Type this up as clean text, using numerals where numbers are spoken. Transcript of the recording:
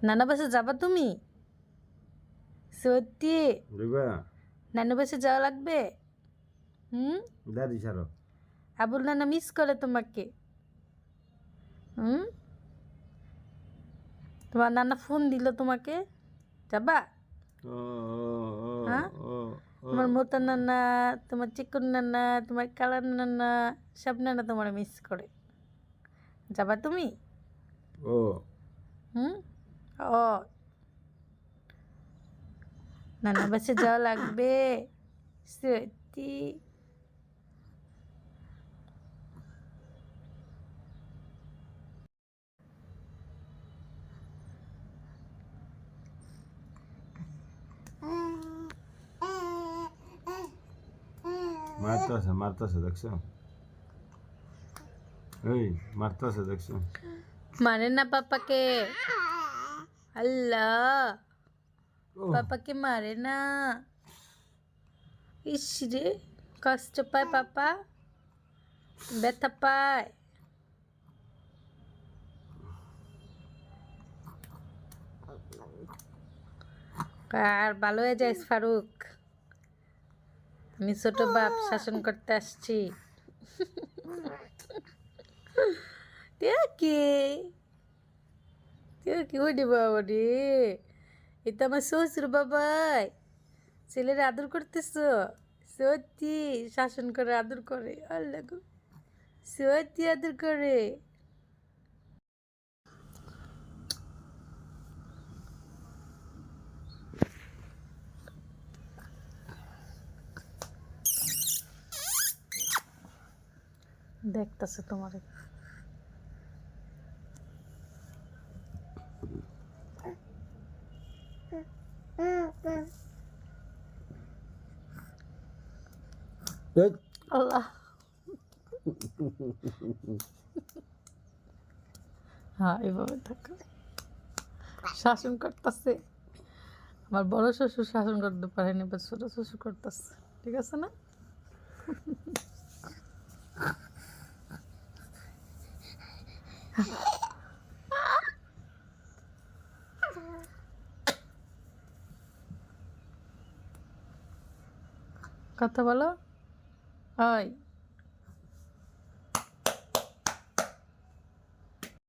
নানা বাসে যাবা তুমি? সত্যি দেখবা নানু বাসে যাওয়া লাগবে? দাদি ছাড়ো। আবুল নানা মিস করে তোমাকে। তোমার নানা ফোন দিল তোমাকে, যাবা? ও ও হ্যাঁ, ও ও তোমার মোটা নানা, তোমার চিকন নানা, তোমার কালার নানা, সব নানা তোমার মিস করে। যাবা তুমি? ও ও নানা বাসে যাওয়া লাগবে সত্যি? মারতেছে মারতেছে দেখছো? এই মারতেছে দেখছো? মানে না পাপাকে, আল্লাহ ও পাপাকে মারে না। ইস রে, কষ্ট পায় পাপা, ব্যথা পায়। আর ভালো হয়ে যাইস ফারুক, আমি ছোট বাপ শাসন করতে আসছি। কি কি ওরে বাবা রে, এটা আমার শ্বশুর বাবাই, ছেলের আদর করতেছ? সত্যি শাসন করে আদর করে? আল্লাহ গো, সত্যি আদর করে। দেখতেছে তোমার। আল্লাহ, হ্যাঁ এভাবে থাকো, শাসন করতেছে। আমার বড় শ্বশুর শাসন করতে পারেনি, বা ছোট শ্বশুর করতেছে, ঠিক আছে না? কথা বলো, হয়